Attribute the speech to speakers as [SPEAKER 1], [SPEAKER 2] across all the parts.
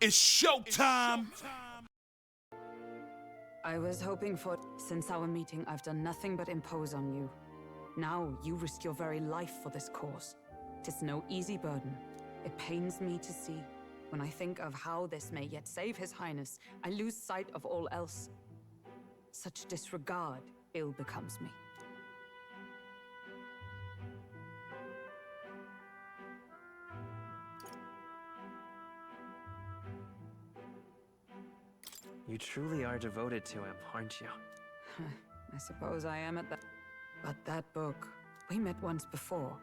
[SPEAKER 1] It's showtime!
[SPEAKER 2] I was hoping for... Since our meeting, I've done nothing but impose on you. Now, you risk your very life for this cause. 'Tis no easy burden. It pains me to see. When I think of how this may yet save His Highness, I lose sight of all else. Such disregard ill becomes me.
[SPEAKER 3] You truly are devoted to him, aren't you?
[SPEAKER 2] I suppose I am at that. But that book, we met once before,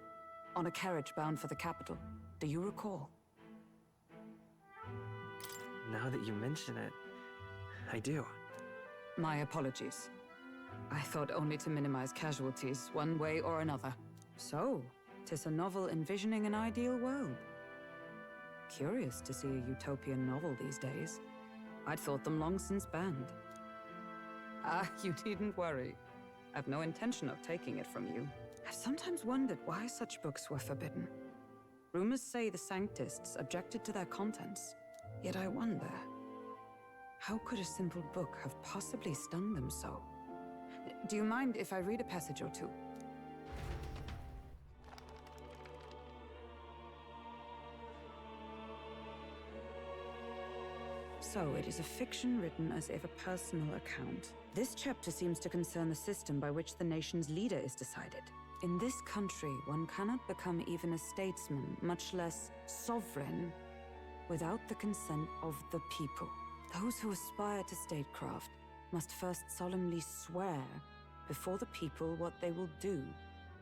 [SPEAKER 2] on a carriage bound for the capital. Do you recall?
[SPEAKER 3] Now that you mention it, I do.
[SPEAKER 2] My apologies. I thought only to minimize casualties, one way or another. So, 'tis a novel envisioning an ideal world. Curious to see a utopian novel these days. I'd thought them long since banned. Ah, you needn't worry. I've no intention of taking it from you. I've sometimes wondered why such books were forbidden. Rumors say the Sanctists objected to their contents. Yet I wonder, how could a simple book have possibly stung them so? Do you mind if I read a passage or two? So, it is a fiction written as if a personal account. This chapter seems to concern the system by which the nation's leader is decided. In this country, one cannot become even a statesman, much less sovereign, without the consent of the people. Those who aspire to statecraft must first solemnly swear before the people what they will do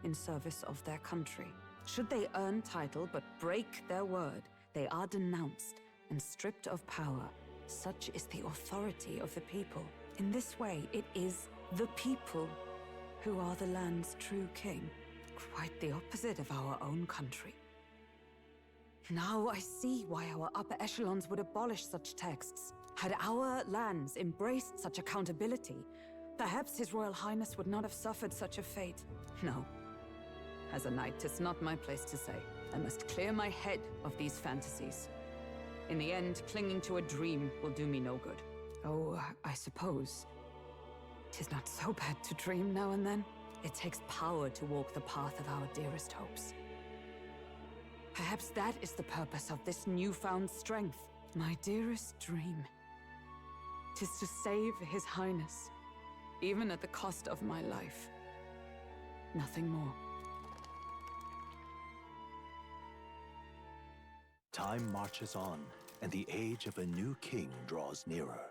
[SPEAKER 2] in service of their country. Should they earn title but break their word, they are denounced and stripped of power. Such is the authority of the people. In this way, it is the people who are the land's true king. Quite the opposite of our own country. Now I see why our upper echelons would abolish such texts. Had our lands embraced such accountability, perhaps His Royal Highness would not have suffered such a fate. No. As a knight, 'tis not my place to say. I must clear my head of these fantasies. In the end, clinging to a dream will do me no good. Oh, I suppose 'tis not so bad to dream now and then. It takes power to walk the path of our dearest hopes. Perhaps that is the purpose of this newfound strength. My dearest dream. 'Tis to save His Highness, even at the cost of my life. Nothing more.
[SPEAKER 4] Time marches on, and the age of a new king draws nearer.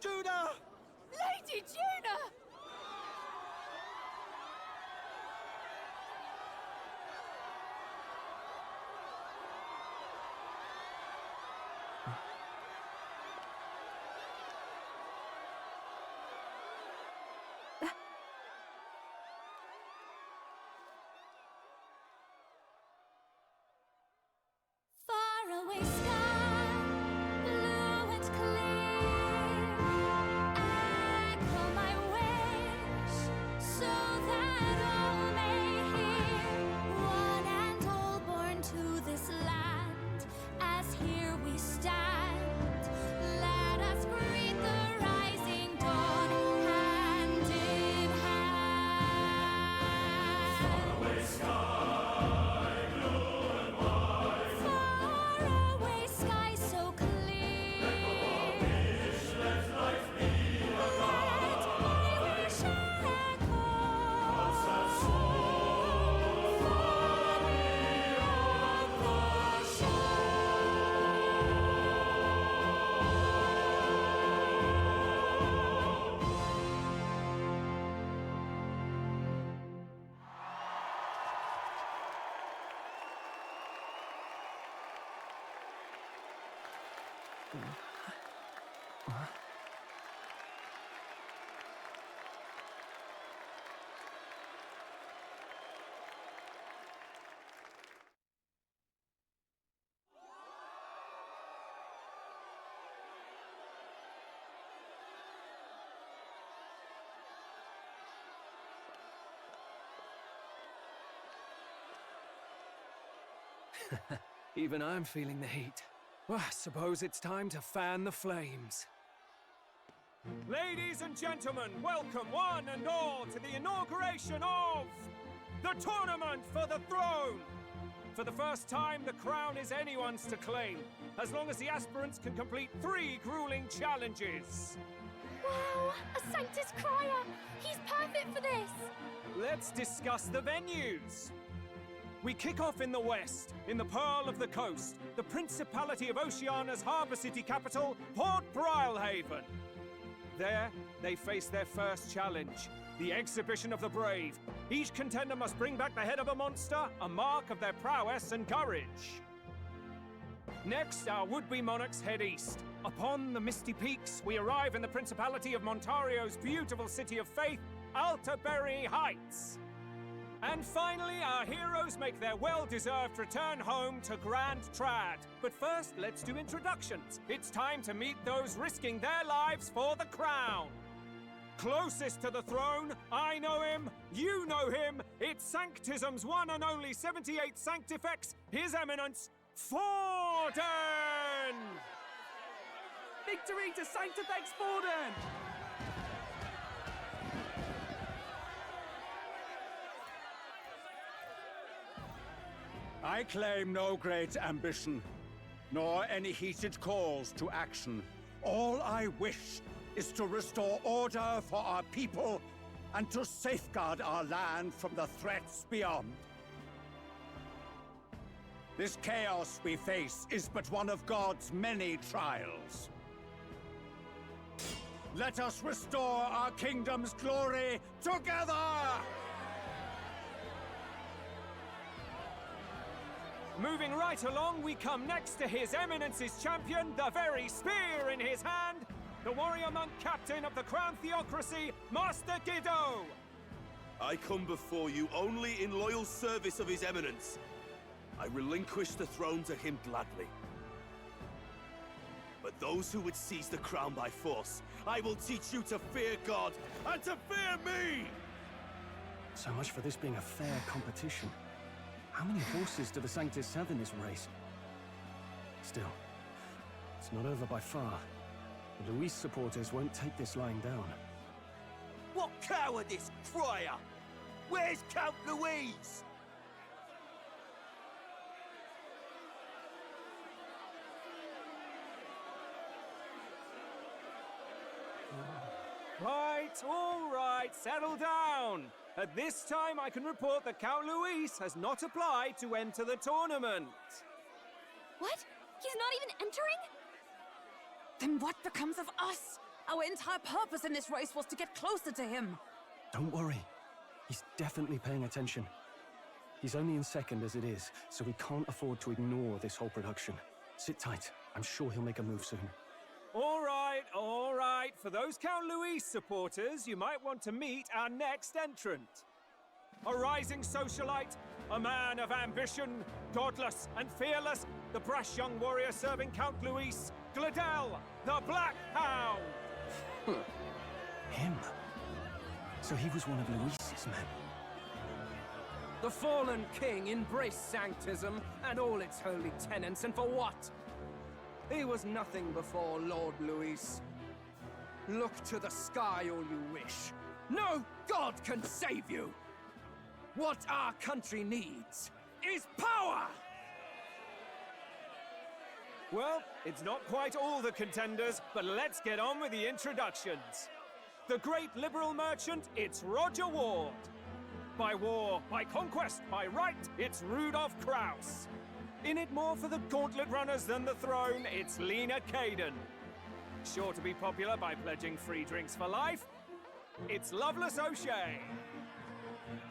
[SPEAKER 1] Judah!
[SPEAKER 5] Lady Judah!
[SPEAKER 6] Faraway sky, blue and clear. Echo my wish, so that all may hear. One and all born to this land, as here we stand. Let us greet the rising dawn, hand in hand. Faraway sky so clear. Let my wish echo. Far beyond the shore.
[SPEAKER 3] Even I'm feeling the heat. Well, I suppose it's time to fan the flames.
[SPEAKER 7] Ladies and gentlemen, welcome one and all to the inauguration of the Tournament for the Throne! For the first time, the crown is anyone's to claim, as long as the aspirants can complete 3 grueling challenges.
[SPEAKER 5] Wow, a Sanctus Crier! He's perfect for this!
[SPEAKER 7] Let's discuss the venues. We kick off in the west, in the Pearl of the Coast, the Principality of Oceania's harbour city capital, Port Brilehaven. There, they face their first challenge, the Exhibition of the Brave. Each contender must bring back the head of a monster, a mark of their prowess and courage. Next, our would-be monarchs head east. Upon the misty peaks, we arrive in the Principality of Montario's beautiful city of faith, Altaberry Heights. And finally, our heroes make their well-deserved return home to Grand Trad. But first, let's do introductions. It's time to meet those risking their lives for the crown. Closest to the throne, I know him, you know him. It's Sanctism's one and only 78 Sanctifex, His Eminence, Forden!
[SPEAKER 3] Victory to Sanctifex Forden!
[SPEAKER 1] I claim no great ambition, nor any heated calls to action. All I wish is to restore order for our people and to safeguard our land from the threats beyond. This chaos we face is but one of God's many trials. Let us restore our kingdom's glory together!
[SPEAKER 7] Moving right along, we come next to His Eminence's champion, the very spear in his hand, the warrior monk captain of the Crown Theocracy, Master Giddo!
[SPEAKER 8] I come before you only in loyal service of His Eminence. I relinquish the throne to him gladly. But those who would seize the crown by force, I will teach you to fear God and to fear me!
[SPEAKER 3] So much for this being a fair competition. How many horses do the Sanctus have in this race? Still, it's not over by far. The Luis supporters won't take this lying down.
[SPEAKER 8] What cowardice, Crier! Where's Count Louise?
[SPEAKER 7] Right, all right, settle down. At this time, I can report that Count Luis has not applied to enter the tournament.
[SPEAKER 5] What? He's not even entering?
[SPEAKER 2] Then what becomes of us? Our entire purpose in this race was to get closer to him.
[SPEAKER 3] Don't worry. He's definitely paying attention. He's only in second as it is, so we can't afford to ignore this whole production. Sit tight. I'm sure he'll make a move soon.
[SPEAKER 7] All right, all right. For those Count Luis supporters, you might want to meet our next entrant. A rising socialite, a man of ambition, godless and fearless, the brash young warrior serving Count Luis, Gladel, the Black Hound.
[SPEAKER 3] Him? So he was one of Luis's men.
[SPEAKER 9] The fallen king embraced Sanctism and all its holy tenets, and for what? He was nothing before Lord Luis. Look to the sky all you wish. No god can save you! What our country needs is power!
[SPEAKER 7] Well, it's not quite all the contenders, but let's get on with the introductions. The great liberal merchant, it's Roger Ward. By war, by conquest, by right, it's Rudolph Kraus. In it more for the gauntlet runners than the throne, it's Lena Caden. Sure to be popular by pledging free drinks for life, it's Loveless O'Shea.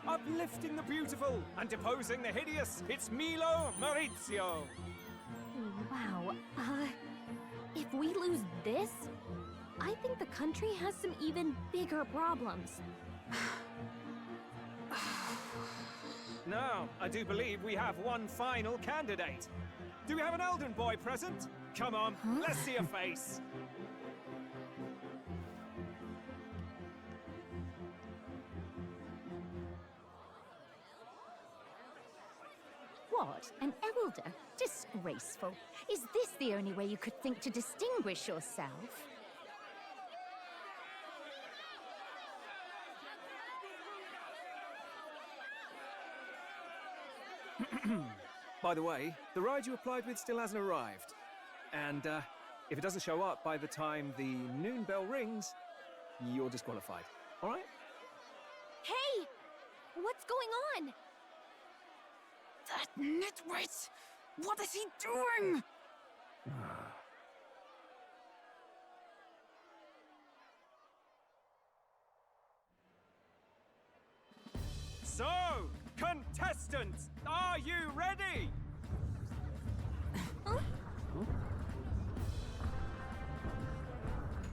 [SPEAKER 7] Uplifting the beautiful and deposing the hideous, it's Milo Maurizio.
[SPEAKER 5] Wow. If we lose this, I think the country has some even bigger problems.
[SPEAKER 7] Now, I do believe we have one final candidate. Do we have an Elden boy present? Come on, let's see a face.
[SPEAKER 5] What? An older? Disgraceful. Is this the only way you could think to distinguish yourself?
[SPEAKER 7] By the way, the ride you applied with still hasn't arrived. And if it doesn't show up by the time the noon bell rings, you're disqualified. All right?
[SPEAKER 5] Hey! What's going on?
[SPEAKER 2] That nitwit! What is he doing?
[SPEAKER 7] So, contestants, are you ready?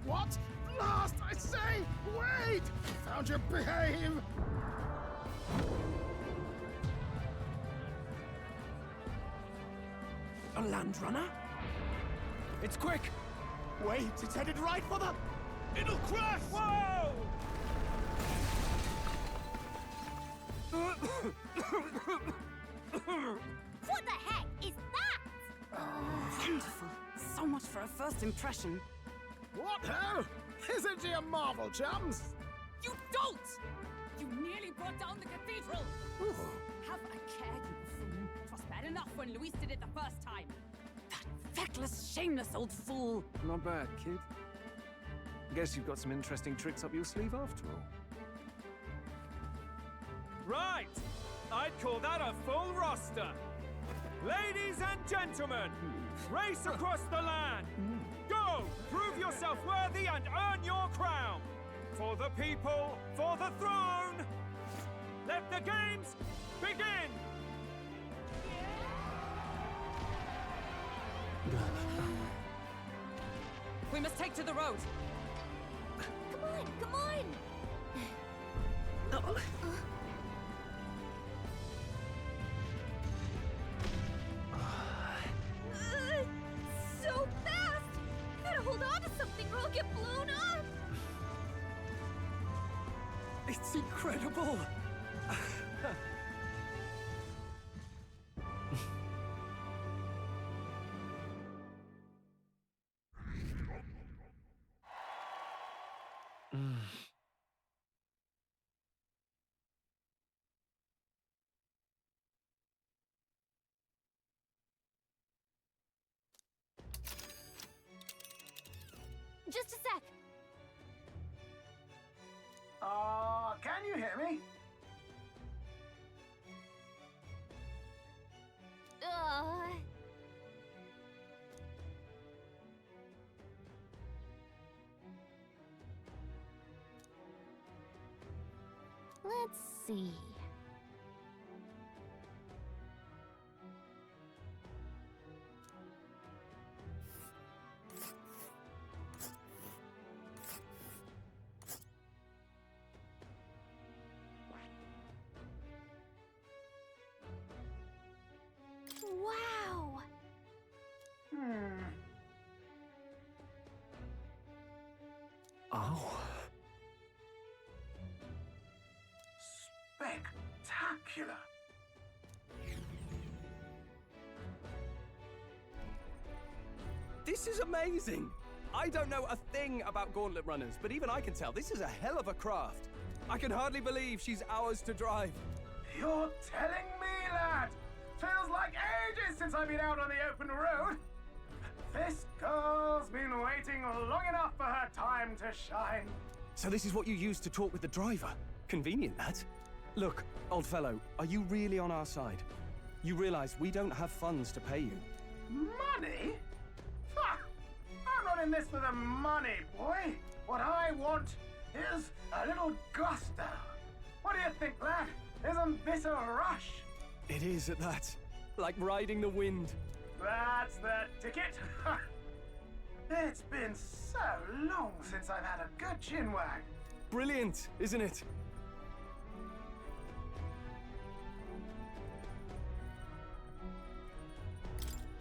[SPEAKER 3] What? Last, I say! Wait! Found your behave!
[SPEAKER 9] A land runner?
[SPEAKER 7] It's quick!
[SPEAKER 3] Wait, it's headed right for the...
[SPEAKER 8] It'll crash!
[SPEAKER 7] Whoa!
[SPEAKER 5] What the heck is that?
[SPEAKER 2] Wonderful. So much for a first impression.
[SPEAKER 3] What hell? Isn't he a marvel, chums?
[SPEAKER 10] You don't! You nearly brought down the cathedral! Have a care, you buffoon. 'Twas bad enough when Luis did it the first time.
[SPEAKER 2] That feckless, shameless old fool.
[SPEAKER 7] Not bad, kid. Guess you've got some interesting tricks up your sleeve after all. Right! I'd call that a full roster. Ladies and gentlemen, race across the land. Go! Prove yourself worthy and earn your crown. For the people, for the throne. Let the games begin!
[SPEAKER 10] We must take to the road.
[SPEAKER 5] Come on, come on! So fast! Gotta hold on to something or I'll get blown up!
[SPEAKER 7] It's incredible!
[SPEAKER 5] Just a sec.
[SPEAKER 3] Can you hear me?
[SPEAKER 5] Let's see. Wow!
[SPEAKER 3] Oh. Spectacular.
[SPEAKER 9] This is amazing! I don't know a thing about gauntlet runners, but even I can tell this is a hell of a craft. I can hardly believe she's ours to drive.
[SPEAKER 3] You're telling me, lad? Feels like ages since I've been out on the open road. This girl's been waiting long enough for her time to shine.
[SPEAKER 9] So this is what you use to talk with the driver? Convenient, that. Look, old fellow, are you really on our side? You realize we don't have funds to pay you.
[SPEAKER 3] Money? Ha! I'm not in this for the money, boy. What I want is a little gusto. What do you think, lad? Isn't this a rush?
[SPEAKER 9] It is at that. Like riding the wind.
[SPEAKER 3] That's the ticket. It's been so long since I've had a good chinwag.
[SPEAKER 9] Brilliant, isn't it?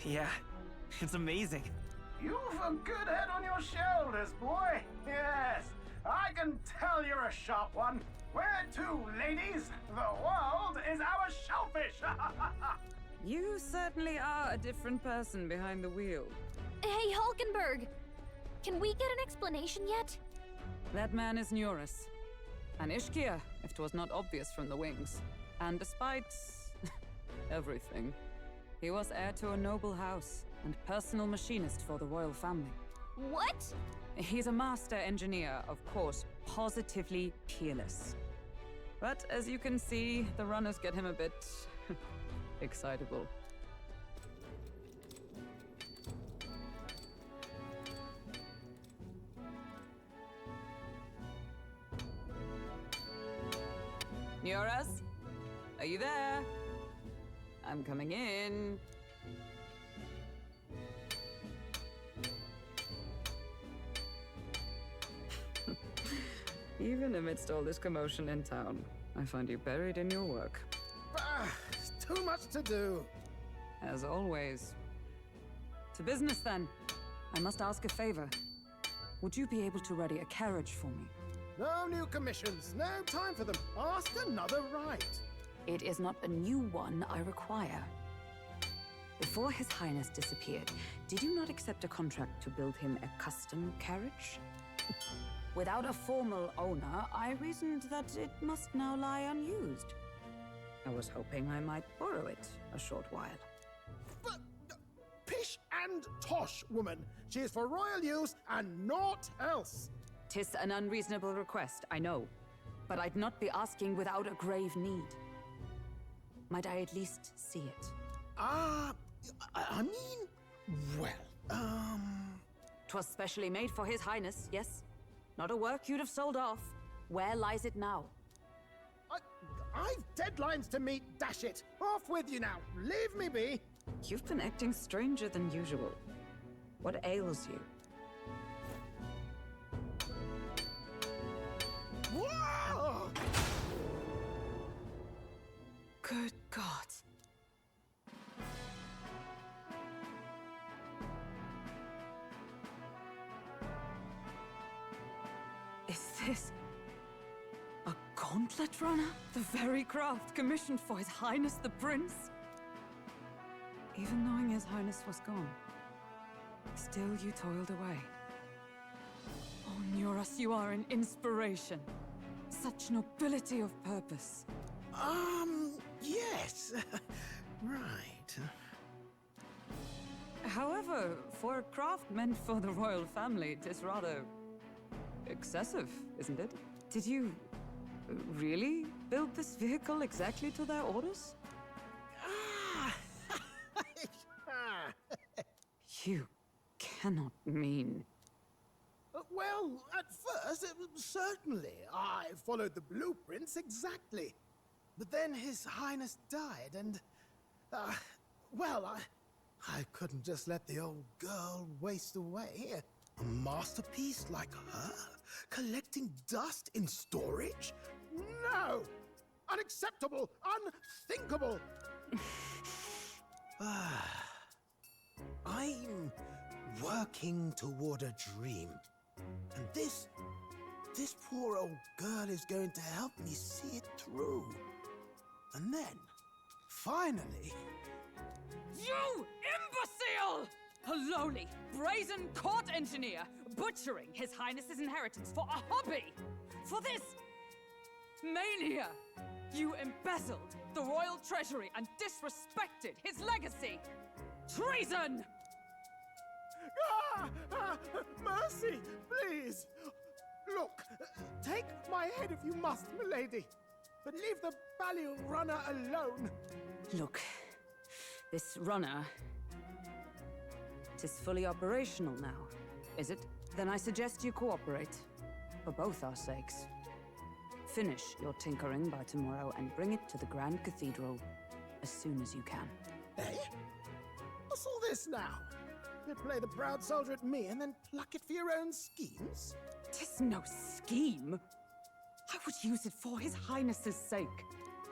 [SPEAKER 11] Yeah, it's amazing.
[SPEAKER 3] You've a good head on your shoulders, boy. Yes, I can tell you're a sharp one. Where to, ladies? The world is our shellfish.
[SPEAKER 2] You certainly are a different person behind the wheel.
[SPEAKER 5] Hey, Hulkenberg! Can we get an explanation yet?
[SPEAKER 2] That man is Neurus. An Ishkia, if 'twas not obvious from the wings. And despite everything, he was heir to a noble house and personal machinist for the royal family.
[SPEAKER 5] What?
[SPEAKER 2] He's a master engineer, of course, positively peerless. But as you can see, the runners get him a bit excitable. Neurus? Are you there? I'm coming in. Even amidst all this commotion in town, I find you buried in your work.
[SPEAKER 12] Too much to do.
[SPEAKER 2] As always. To business, then. I must ask a favor. Would you be able to ready a carriage for me?
[SPEAKER 12] No new commissions, no time for them. Ask another right.
[SPEAKER 2] It is not a new one I require. Before His Highness disappeared, did you not accept a contract to build him a custom carriage? Without a formal owner, I reasoned that it must now lie unused. I was hoping I might borrow it a short while.
[SPEAKER 12] But, pish and tosh, woman. She is for royal use and naught else.
[SPEAKER 2] 'Tis an unreasonable request, I know. But I'd not be asking without a grave need. Might I at least see it?
[SPEAKER 12] I mean, well,
[SPEAKER 2] 'Twas specially made for His Highness, yes? Not a work you'd have sold off. Where lies it now?
[SPEAKER 12] I've deadlines to meet, dash it. Off with you now. Leave me be.
[SPEAKER 2] You've been acting stranger than usual. What ails you?
[SPEAKER 12] Whoa!
[SPEAKER 2] Good God. Is this a gauntlet runner? The very craft commissioned for His Highness the Prince? Even knowing His Highness was gone, still you toiled away. Oh, Neurus, you are an inspiration. Such nobility of purpose.
[SPEAKER 12] Yes. Right.
[SPEAKER 2] However, for a craft meant for the royal family, it is rather excessive, isn't it? Did you really build this vehicle exactly to their orders? You cannot mean...
[SPEAKER 12] Well, at first, certainly. I followed the blueprints exactly. But then His Highness died, and... well, I couldn't just let the old girl waste away. A masterpiece like her? Collecting dust in storage? No! Unacceptable! Unthinkable! I'm working toward a dream. And this poor old girl is going to help me see it through. And then, finally...
[SPEAKER 10] You imbecile! A lowly, brazen court engineer butchering His Highness's inheritance for a hobby! For this mania! You embezzled the royal treasury and disrespected his legacy! Treason!
[SPEAKER 12] Mercy, please! Look, take my head if you must, milady. But leave the Balliol runner alone.
[SPEAKER 2] Look, this runner... Tis fully operational now, is it? Then I suggest you cooperate. For both our sakes. Finish your tinkering by tomorrow and bring it to the Grand Cathedral as soon as you can.
[SPEAKER 12] Eh? What's all this now? You play the proud soldier at me and then pluck it for your own schemes?
[SPEAKER 2] 'Tis no scheme. I would use it for His Highness's sake.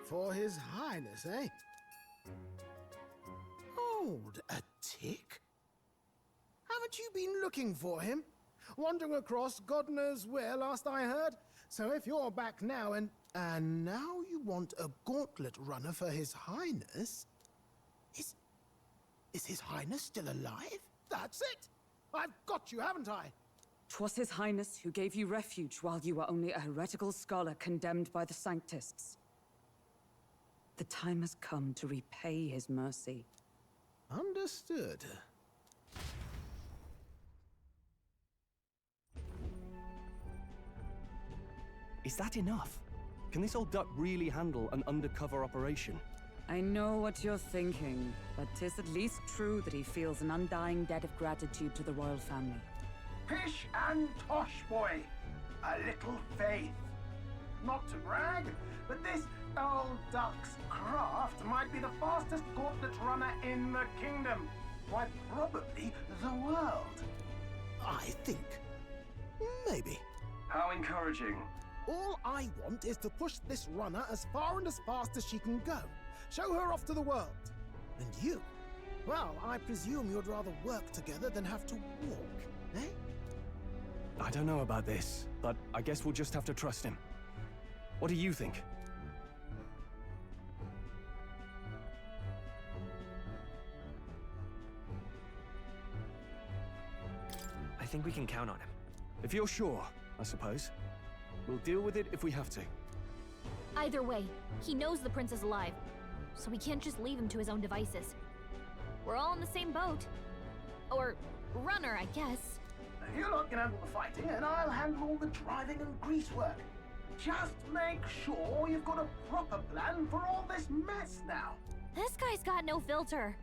[SPEAKER 12] For His Highness, eh? Hold a tick. Haven't you been looking for him? Wandering across God knows where, last I heard. So if you're back now and now you want a gauntlet runner for His Highness, Is His Highness still alive? That's it! I've got you, haven't I?
[SPEAKER 2] 'Twas His Highness who gave you refuge while you were only a heretical scholar condemned by the Sanctists. The time has come to repay his mercy.
[SPEAKER 12] Understood.
[SPEAKER 3] Is that enough? Can this old duck really handle an undercover operation?
[SPEAKER 2] I know what you're thinking, but 'tis at least true that he feels an undying debt of gratitude to the royal family.
[SPEAKER 12] Pish and tosh, boy. A little faith. Not to brag, but this old duck's craft might be the fastest gauntlet runner in the kingdom. Why, probably the world. I think. Maybe.
[SPEAKER 3] How encouraging.
[SPEAKER 12] All I want is to push this runner as far and as fast as she can go. Show her off to the world. And you? Well, I presume you'd rather work together than have to walk, eh?
[SPEAKER 3] I don't know about this, but I guess we'll just have to trust him. What do you think?
[SPEAKER 11] I think we can count on him.
[SPEAKER 3] If you're sure, I suppose. We'll deal with it if we have to.
[SPEAKER 5] Either way, he knows the prince is alive, so we can't just leave him to his own devices. We're all in the same boat. Or runner, I guess.
[SPEAKER 12] You lot can handle the fighting, and I'll handle all the driving and grease work. Just make sure you've got a proper plan for all this mess now.
[SPEAKER 5] This guy's got no filter.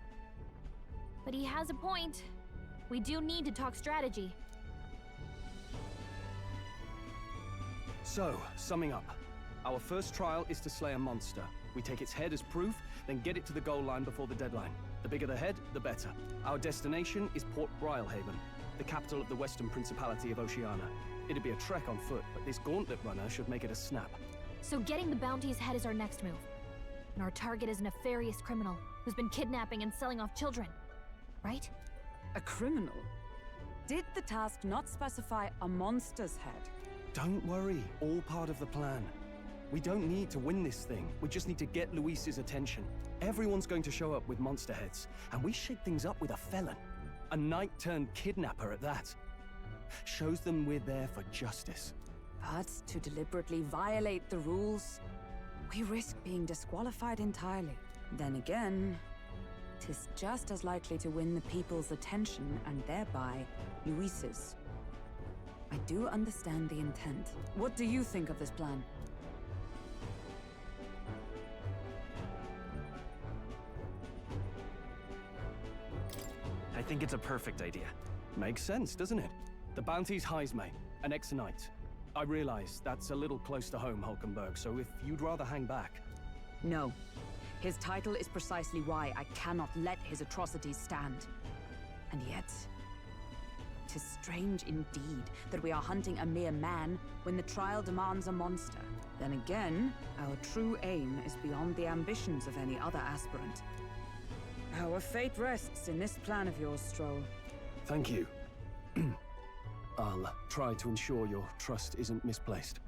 [SPEAKER 5] But he has a point. We do need to talk strategy.
[SPEAKER 3] So, summing up. Our first trial is to slay a monster. We take its head as proof, then get it to the goal line before the deadline. The bigger the head, the better. Our destination is Port Brilehaven, the capital of the Western Principality of Oceania. It'd be a trek on foot, but this gauntlet runner should make it a snap.
[SPEAKER 5] So getting the bounty's head is our next move. And our target is a nefarious criminal who's been kidnapping and selling off children. Right?
[SPEAKER 2] A criminal? Did the task not specify a monster's head?
[SPEAKER 3] Don't worry, all part of the plan. We don't need to win this thing. We just need to get Luis's attention. Everyone's going to show up with monster heads, and we shake things up with a felon. A knight-turned-kidnapper at that. Shows them we're there for justice.
[SPEAKER 2] But to deliberately violate the rules, we risk being disqualified entirely. Then again, 'tis just as likely to win the people's attention and thereby Luis's. I do understand the intent. What do you think of this plan?
[SPEAKER 11] I think it's a perfect idea.
[SPEAKER 3] Makes sense, doesn't it? The bounty's Heisme, an ex-knight. I realize that's a little close to home, Hulkenberg, so if you'd rather hang back...
[SPEAKER 2] No. His title is precisely why I cannot let his atrocities stand. And yet... 'tis strange indeed that we are hunting a mere man when the trial demands a monster. Then again, our true aim is beyond the ambitions of any other aspirant. Our fate rests in this plan of yours, Stroll.
[SPEAKER 3] Thank you. I'll try to ensure your trust isn't misplaced.